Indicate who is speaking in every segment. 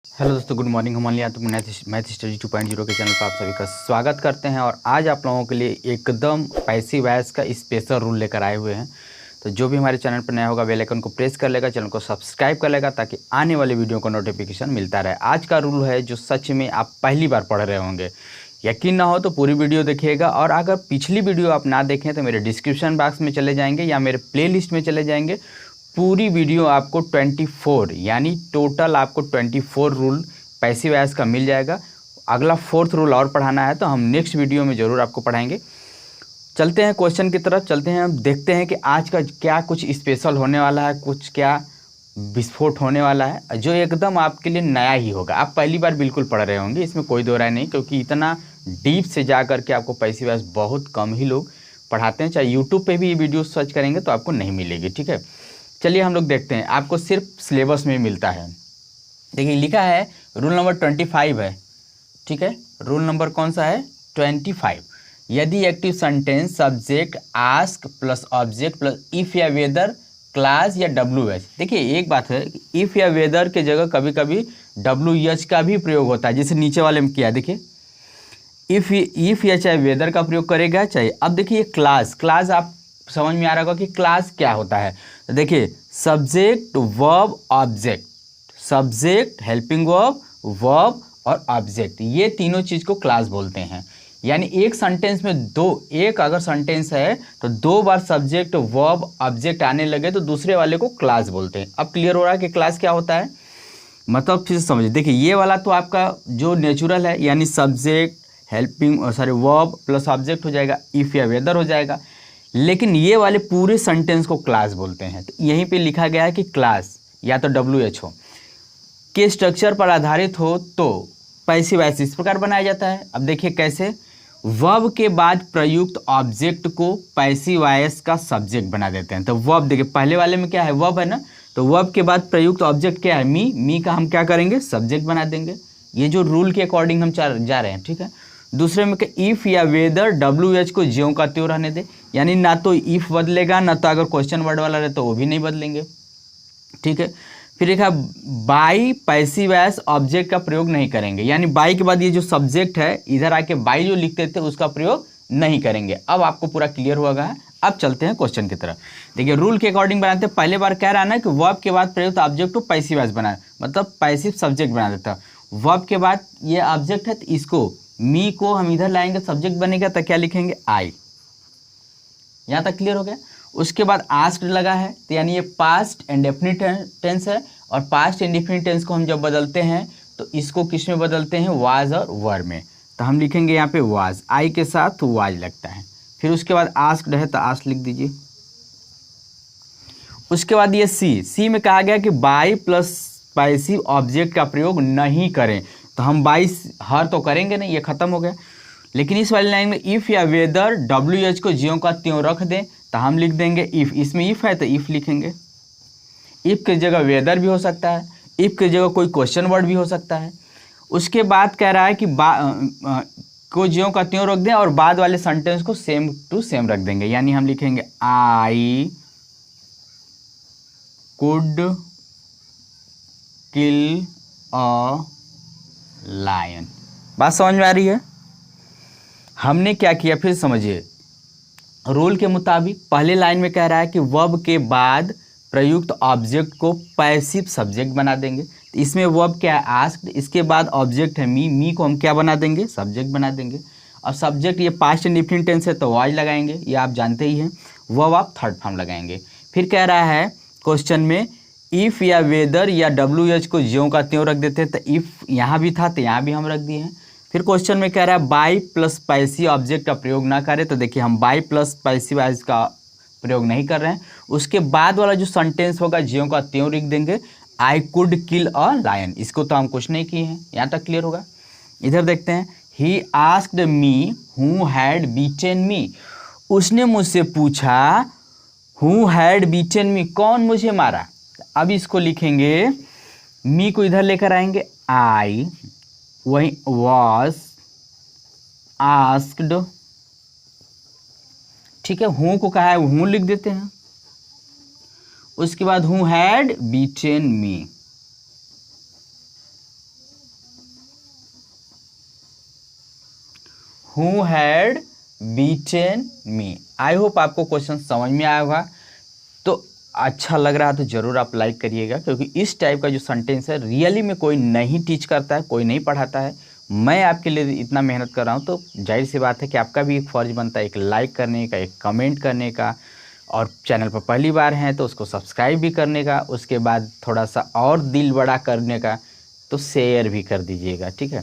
Speaker 1: Hello दोस्तों, good morning. हम लिया तो मैथ स्टडी 2.0 के चैनल पर आप सभी का स्वागत करते हैं। और आज आप लोगों के लिए एकदम पैसिव वॉइस का स्पेशल रूल लेकर आए हुए हैं। तो जो भी हमारे चैनल पर नया होगा बेल आइकन को प्रेस कर लेगा, चैनल को सब्सक्राइब कर लेगा ताकि आने वाली वीडियो को नोटिफिकेशन मिलता रहे। आज का रूल है जो सच में आप पहली बार पढ़ रहे होंगे। यकीन ना हो तो पूरी वीडियो देखिएगा, और अगर पिछली वीडियो आप ना देखें तो मेरे डिस्क्रिप्शन बॉक्स में चले जाएंगे या मेरे प्लेलिस्ट में चले जाएंगे। पूरी वीडियो आपको 24 यानी टोटल आपको 24 रूल पैसिव वॉइस का मिल जाएगा। अगला 4th रूल और पढ़ाना है तो हम नेक्स्ट वीडियो में ज़रूर आपको पढ़ाएंगे। चलते हैं क्वेश्चन की तरफ, चलते हैं। हम देखते हैं कि आज का क्या कुछ स्पेशल होने वाला है, कुछ क्या विस्फोट होने वाला है जो एकदम आपके लिए नया ही होगा। आप पहली बार बिल्कुल पढ़ रहे होंगे, इसमें कोई दो राय नहीं, क्योंकि इतना डीप से जा करके आपको पैसिव वॉइस बहुत कम ही लोग पढ़ाते हैं। चाहे यूट्यूब पे भी ये वीडियो सर्च करेंगे तो आपको नहीं मिलेगी, ठीक है। चलिए हम लोग देखते हैं। आपको सिर्फ सिलेबस में मिलता है। देखिए लिखा है रूल नंबर 25 है, ठीक है। रूल नंबर कौन सा है? 25। यदि active sentence subject ask plus object plus if या वेदर क्लास या WH। देखिए एक बात है, इफ या वेदर के जगह कभी कभी WH का भी प्रयोग होता है, जैसे नीचे वाले में किया। देखिए इफ या चाहे वेदर का प्रयोग करेगा चाहे। अब देखिए क्लास आप समझ में आ रहा होगा कि क्लास क्या होता है। तो देखिए subject verb object, subject helping verb verb और ऑब्जेक्ट, ये तीनों चीज को क्लास बोलते हैं। यानी एक सेंटेंस में एक अगर सेंटेंस है तो 2 बार सब्जेक्ट वर्ब ऑब्जेक्ट आने लगे तो दूसरे वाले को क्लास बोलते हैं। अब क्लियर हो रहा है कि क्लास क्या होता है, मतलब फिर से समझिए। देखिए ये वाला तो आपका जो नेचुरल है, यानी subject helping verb plus object हो जाएगा, इफ या वेदर हो जाएगा। लेकिन ये वाले पूरे सेंटेंस को क्लास बोलते हैं। तो यहीं पे लिखा गया है कि क्लास या तो WH हो के स्ट्रक्चर पर आधारित हो तो पैसिव वॉइस इस प्रकार बनाया जाता है। अब देखिए कैसे। वर्ब के बाद प्रयुक्त ऑब्जेक्ट को पैसिव वॉइस का सब्जेक्ट बना देते हैं। तो वर्ब देखिए पहले वाले में क्या है, वर्ब है ना, तो वर्ब के बाद प्रयुक्त ऑब्जेक्ट क्या है, मी का हम क्या करेंगे, सब्जेक्ट बना देंगे। ये जो रूल के अकॉर्डिंग हम जा रहे हैं, ठीक है। दूसरे में इफ या वेदर WH को ज्यों का त्यों रहने दे, यानी ना तो इफ बदलेगा ना तो अगर क्वेश्चन वर्ड वाला रहे तो वो भी नहीं बदलेंगे, ठीक है। फिर देखा बाई पैसिव वॉइस ऑब्जेक्ट का प्रयोग नहीं करेंगे, यानी बाई के बाद ये जो सब्जेक्ट है इधर आके बाई जो लिखते थे उसका प्रयोग नहीं करेंगे। अब आपको पूरा क्लियर होगा। अब चलते हैं क्वेश्चन की तरफ। देखिए रूल के अकॉर्डिंग बनाते हैं। पहले बार कह रहा है ना कि वर्ब के बाद प्रयुक्त ऑब्जेक्ट को पैसिव वॉइस बना, मतलब पैसिव सब्जेक्ट बना देता है। वर्ब के बाद ये ऑब्जेक्ट है तो इसको मी को हम इधर लाएंगे, सब्जेक्ट बनेगा तो क्या लिखेंगे, आई। यहाँ तक क्लियर हो गया। उसके बाद आस्क्ड लगा है, तो यानी ये पास्ट इंडेफिनिट टेंस है, और पास्ट इंडेफिनिट टेंस को हम जब बदलते हैं तो इसको किस में बदलते हैं, वाज और वर में। तो हम लिखेंगे यहाँ पे वाज, आई के साथ वाज लगता है। फिर उसके बाद आस्क्ड है तो आस्क लिख दीजिए। उसके बाद ये सी में कहा गया कि बाई प्लस पैसिव ऑब्जेक्ट का प्रयोग नहीं करें, तो हम बाई हर तो करेंगे नहीं, ये खत्म हो गया। लेकिन इस वाली लाइन में इफ या वेदर WH को ज्यों का त्यों रख दें तो हम लिख देंगे इफ। इसमें इफ है तो इफ लिखेंगे। इफ की जगह वेदर भी हो सकता है, इफ की जगह कोई क्वेश्चन वर्ड भी हो सकता है। उसके बाद कह रहा है कि को ज्यों का त्यों रख दें और बाद वाले सेंटेंस को सेम टू सेम रख देंगे, यानी हम लिखेंगे I could kill a lion. बात समझ में आ रही है? हमने क्या किया फिर समझिए। रूल के मुताबिक पहले लाइन में कह रहा है कि वर्ब के बाद प्रयुक्त ऑब्जेक्ट को पैसिव सब्जेक्ट बना देंगे। तो इसमें वर्ब क्या है, आस्क्ड, इसके बाद ऑब्जेक्ट है मी को हम क्या बना देंगे, सब्जेक्ट बना देंगे। और सब्जेक्ट ये पास्ट इंडेफिनिट टेंस है तो वाज लगाएंगे, ये आप जानते ही हैं। वर्ब आप थर्ड फॉर्म लगाएंगे। फिर कह रहा है क्वेश्चन में इफ या वेदर या WH को ज्यों का त्यों रख देते हैं, तो इफ यहाँ भी था तो यहाँ भी हम रख दिए हैं। फिर क्वेश्चन में कह रहा है बाई प्लस पैसिव ऑब्जेक्ट का प्रयोग ना करें, तो देखिए हम बाई प्लस पैसिव वॉइस का प्रयोग नहीं कर रहे हैं। उसके बाद वाला जो सेंटेंस होगा ज्यों का त्यों लिख देंगे, I could kill a lion. इसको तो हम कुछ नहीं किए हैं, यहाँ तक क्लियर होगा। इधर देखते हैं, he asked me who had beaten me. उसने मुझसे पूछा हु हैड बीटन मी, कौन मुझे मारा। अब इसको लिखेंगे, मी को इधर लेकर आएंगे, आई, वही was asked, ठीक है। हूँ को कहा है, हूँ लिख देते हैं। उसके बाद who had beaten me, who had beaten me. I hope आपको क्वेश्चन समझ में आया होगा। तो अच्छा लग रहा है तो ज़रूर आप लाइक करिएगा, क्योंकि इस टाइप का जो सेंटेंस है रियली में कोई नहीं टीच करता है, कोई नहीं पढ़ाता है। मैं आपके लिए इतना मेहनत कर रहा हूँ, तो जाहिर सी बात है कि आपका भी एक फ़र्ज़ बनता है एक लाइक करने का, एक कमेंट करने का, और चैनल पर पहली बार हैं तो उसको सब्सक्राइब भी करने का, उसके बाद थोड़ा सा और दिल बड़ा करने का तो शेयर भी कर दीजिएगा, ठीक है।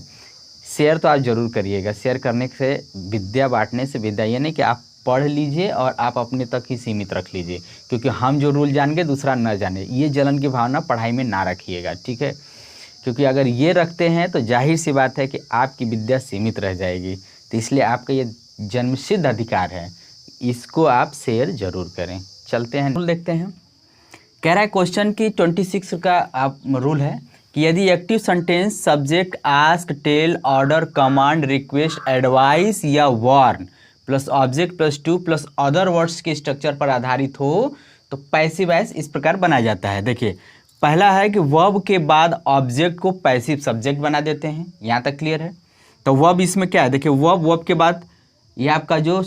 Speaker 1: शेयर तो आप ज़रूर करिएगा। शेयर करने से, विद्या बांटने से विद्या, ये नहीं कि आप पढ़ लीजिए और आप अपने तक ही सीमित रख लीजिए, क्योंकि हम जो रूल जान गए दूसरा न जाने, ये जलन की भावना पढ़ाई में ना रखिएगा, ठीक है। क्योंकि अगर ये रखते हैं तो जाहिर सी बात है कि आपकी विद्या सीमित रह जाएगी। तो इसलिए आपका ये जन्मसिद्ध अधिकार है, इसको आप शेयर ज़रूर करें। चलते हैं रूल देखते हैं। कह रहा है क्वेश्चन की 26 का आप रूल है कि यदि active sentence subject ask, tell, order, command, request, advice या warn plus object plus to plus other words के स्ट्रक्चर पर आधारित हो तो पैसिव वॉइस इस प्रकार बनाया जाता है। देखिए, पहला है कि वर्ब के बाद ऑब्जेक्ट को पैसिव सब्जेक्ट बना देते हैं। यहाँ तक क्लियर है। तो वर्ब इसमें क्या है, देखिए वर्ब के बाद ये आपका जो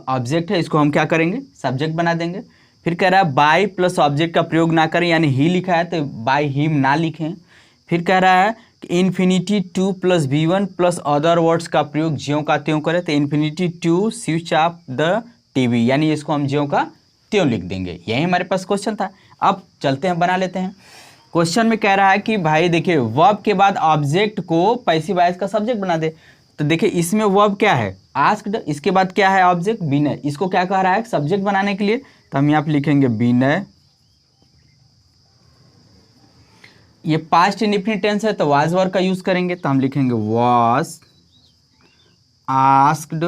Speaker 1: ऑब्जेक्ट है इसको हम क्या करेंगे, सब्जेक्ट बना देंगे। फिर कह रहा है बाय प्लस ऑब्जेक्ट का प्रयोग ना करें, यानी ही लिखा है तो बाय हिम ना लिखें। फिर कह रहा है कि infinity to plus V1 plus other words का प्रयोग ज्यों का त्यों करें, तो infinity to switch off the TV, यानी इसको हम ज्यों का त्यों लिख देंगे। यही हमारे पास क्वेश्चन था। अब चलते हैं, बना लेते हैं। क्वेश्चन में कह रहा है कि भाई देखिए वर्ब के बाद ऑब्जेक्ट को पैसिव वॉइस का सब्जेक्ट बना दे। तो देखिए इसमें वर्ब क्या है, आस्क्ड, इसके बाद क्या है ऑब्जेक्ट विनय। इसको क्या कह रहा है, सब्जेक्ट बनाने के लिए, तो हम यहाँ पे लिखेंगे विनय। ये पास्ट इंडेफिनिट टेंस है तो वाज वर्ब का यूज करेंगे, तो हम लिखेंगे वाज आस्क्ड,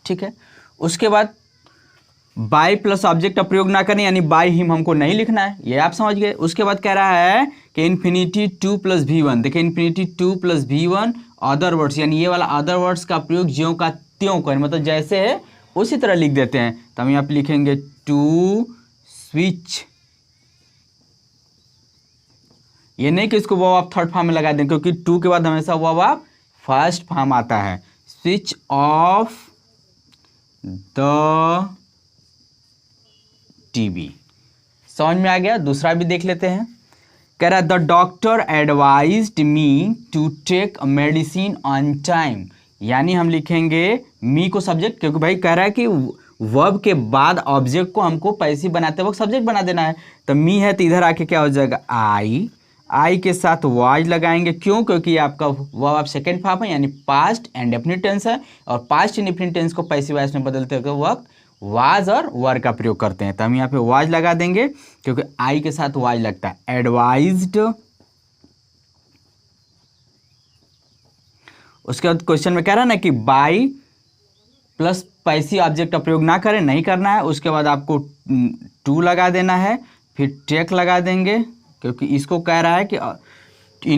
Speaker 1: ठीक है। उसके बाद बाय प्लस ऑब्जेक्ट का प्रयोग ना करें, यानी बाय हिम हमको नहीं लिखना है, ये आप समझ गए। उसके बाद कह रहा है कि इन्फिनिटी टू प्लस V1, देखिए infinity to plus V1 other words, यानी ये वाला अदर वर्ड्स का प्रयोग ज्यों का त्यों करें, मतलब जैसे है उसी तरह लिख देते हैं। तो हम यहाँ पे लिखेंगे टू स्विच, ये नहीं कि इसको वर्ब आप थर्ड फॉर्म में लगा दें, क्योंकि टू के बाद हमेशा वर्ब आप फर्स्ट फॉर्म आता है। स्विच ऑफ द टीवी, समझ में आ गया। दूसरा भी देख लेते हैं। कह रहा है the doctor advised me to take medicine on time, यानी हम लिखेंगे मी को सब्जेक्ट, क्योंकि भाई कह रहा है कि वर्ब के बाद ऑब्जेक्ट को हमको पैसिव बनाते वक्त सब्जेक्ट बना देना है। तो मी है तो इधर आके क्या हो जाएगा आई के साथ वाज लगाएंगे। क्यों, क्योंकि आपका वर्ब आप सेकेंड फॉर्म है, यानी पास्ट एंड डेफिनिट टेंस है, और पास्ट इंडेफिनिट टेंस को पैसिव वॉइस में बदलते वक्त वाज और वर का प्रयोग करते हैं। तो हम यहाँ पे वाज लगा देंगे, क्योंकि आई के साथ वाज लगता है। एडवाइज्ड, उसके बाद क्वेश्चन में कह रहा है ना कि बाय प्लस पैसिव ऑब्जेक्ट का प्रयोग ना करें, नहीं करना है। उसके बाद आपको टू लगा देना है, फिर टेक लगा देंगे, क्योंकि इसको कह रहा है कि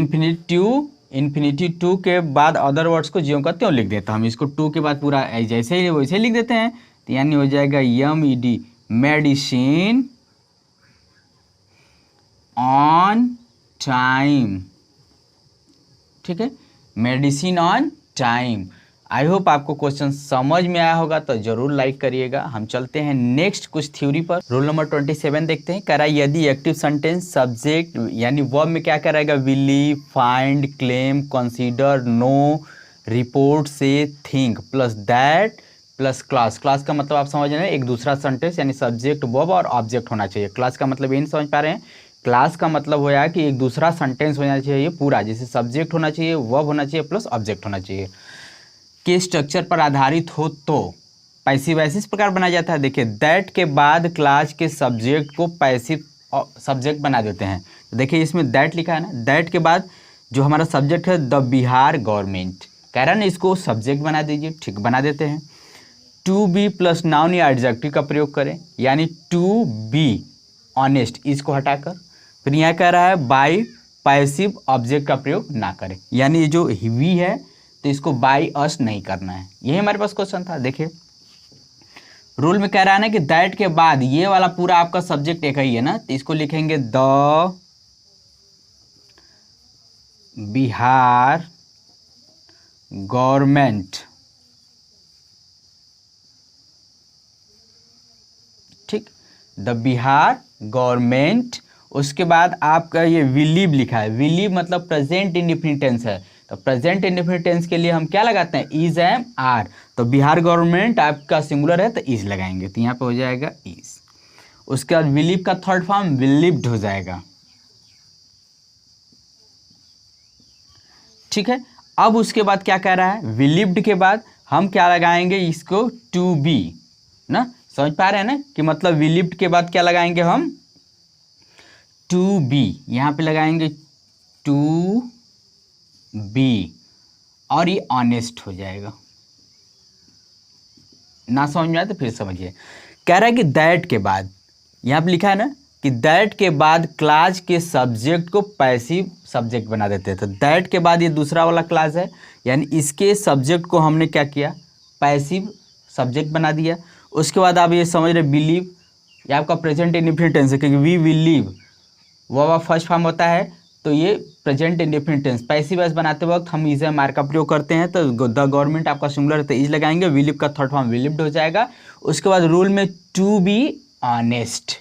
Speaker 1: इन्फिनिटी टू के बाद अदर वर्ड्स को ज्यों का त्यों लिख देता। हम इसको टू के बाद पूरा जैसे ही वैसे ही लिख देते हैं, तो यानी हो जाएगा MED मेडिसिन ऑन टाइम, ठीक है, medicine on time. I hope आपको क्वेश्चन समझ में आया होगा, तो जरूर लाइक करिएगा। हम चलते हैं नेक्स्ट कुछ थ्योरी पर। रूल नंबर 27 देखते हैं। कह रहा है यदि एक्टिव सेंटेंस सब्जेक्ट यानी वर्ब में क्या करेगा, believe, find, claim, consider, know, report, say, think plus that plus clause. Clause का मतलब आप समझ रहे हैं, एक दूसरा सेंटेंस, यानी सब्जेक्ट वर्ब और ऑब्जेक्ट होना चाहिए। क्लास का मतलब ये नहीं समझ पा रहे हैं, क्लास का मतलब होया कि एक दूसरा सेंटेंस होना चाहिए पूरा, जैसे सब्जेक्ट होना चाहिए, वर्ब होना चाहिए प्लस ऑब्जेक्ट होना चाहिए, के स्ट्रक्चर पर आधारित हो तो पैसिव वॉइस इस प्रकार बनाया जाता है। देखिए दैट के बाद क्लास के सब्जेक्ट को पैसिव सब्जेक्ट बना देते हैं। तो देखिए इसमें दैट लिखा है ना, दैट के बाद जो हमारा सब्जेक्ट है द बिहार गवर्नमेंट, कह रहा है ना इसको सब्जेक्ट बना दीजिए, ठीक, बना देते हैं। टू बी प्लस नाउन या एडजेक्टिव का प्रयोग करें, यानी टू बी ऑनेस्ट, इसको हटाकर। फिर यहाँ कह रहा है बाय पैसिव ऑब्जेक्ट का प्रयोग ना करें, यानी जो वी है तो इसको बाय अस नहीं करना है। यही हमारे पास क्वेश्चन था। देखिए रूल में कह रहा है ना कि दैट के बाद ये वाला पूरा आपका सब्जेक्ट एक ही है ना, तो इसको लिखेंगे द बिहार गवर्नमेंट, ठीक, द बिहार गवर्नमेंट। उसके बाद आपका ये विलीव लिखा है, विलीव मतलब प्रेजेंट इंडेफिनिट टेंस है, तो प्रेजेंट इंडेफिनिट टेंस के लिए हम क्या लगाते हैं, इज एम आर। तो बिहार गवर्नमेंट आपका सिंगुलर है तो इज लगाएंगे, तो यहाँ पे हो जाएगा इज। उसके बाद विलीव का थर्ड फॉर्म विलीव्ड हो जाएगा, ठीक है। अब उसके बाद क्या कह रहा है, विलीव्ड के बाद हम क्या लगाएंगे, इसको टू बी ना, समझ पा रहे हैं ना कि मतलब विलीव्ड के बाद क्या लगाएंगे हम, टू बी, यहां पे लगाएंगे टू बी, और ये ऑनेस्ट हो जाएगा। ना समझ में आए तो फिर समझिए। कह रहा है कि दैट के बाद, यहां पे लिखा है ना कि दैट के बाद क्लास के सब्जेक्ट को पैसिव सब्जेक्ट बना देते हैं, तो दैट के बाद ये दूसरा वाला क्लास है, यानी इसके सब्जेक्ट को हमने क्या किया, पैसिव सब्जेक्ट बना दिया। उसके बाद आप ये समझ रहे बिलीव, ये आपका प्रेजेंट इंडेफिनिट टेंस है, क्योंकि वी बिलीव वो फर्स्ट फॉर्म होता है, तो ये present indefinite tense. Passive voice बनाते वक्त हम इज एम आर का प्रयोग करते हैं, तो द गवर्नमेंट आपका सिंगुलर है तो इज लगाएंगे, विलीव का थर्ड फॉर्म विलीव्ड हो जाएगा। उसके बाद रूल में टू बी ऑनेस्ट,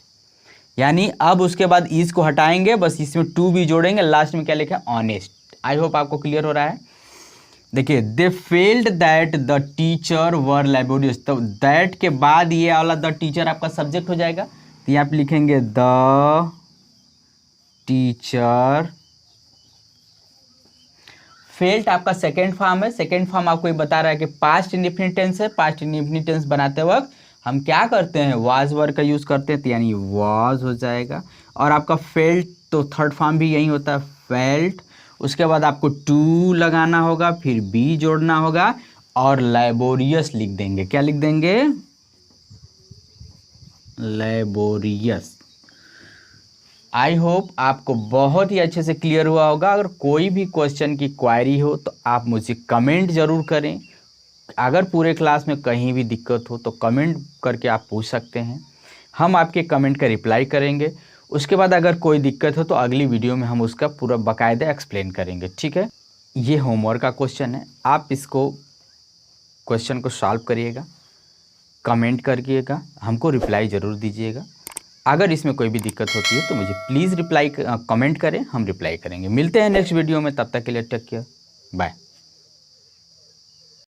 Speaker 1: यानी अब उसके बाद इज को हटाएंगे, बस इसमें टू बी जोड़ेंगे, लास्ट में क्या लिखा है, ऑनेस्ट। आई होप आपको क्लियर हो रहा है। देखिए, they felt that the teacher were laborious, तो दैट के बाद ये वाला द टीचर आपका सब्जेक्ट हो जाएगा, तो यहाँ पे लिखेंगे द टीचर। फेल्ड आपका सेकेंड फॉर्म है, सेकेंड फॉर्म आपको ये बता रहा है कि पास्ट इंडेफिनिट टेंस है, पास्ट इंडेफिनिट टेंस बनाते वक्त हम क्या करते हैं, वाज वर्ड का यूज करते हैं, तो यानी वाज हो जाएगा। और आपका फेल्ड तो थर्ड फॉर्म भी यही होता है, फेल्ड। उसके बाद आपको टू लगाना होगा, फिर बी जोड़ना होगा, और लैबोरियस लिख देंगे। क्या लिख देंगे, लैबोरियस। आई होप आपको बहुत ही अच्छे से क्लियर हुआ होगा। अगर कोई भी क्वेश्चन की क्वायरी हो तो आप मुझे कमेंट जरूर करें। अगर पूरे क्लास में कहीं भी दिक्कत हो तो कमेंट करके आप पूछ सकते हैं, हम आपके कमेंट का रिप्लाई करेंगे। उसके बाद अगर कोई दिक्कत हो तो अगली वीडियो में हम उसका पूरा बाकायदा एक्सप्लेन करेंगे, ठीक है। ये होमवर्क का क्वेश्चन है, आप इसको क्वेश्चन को सॉल्व करिएगा, कमेंट करिएगा, हमको रिप्लाई ज़रूर दीजिएगा। अगर इसमें कोई भी दिक्कत होती है तो मुझे प्लीज़ कमेंट करें, हम रिप्लाई करेंगे। मिलते हैं नेक्स्ट वीडियो में, तब तक के लिए टेक केयर, बाय।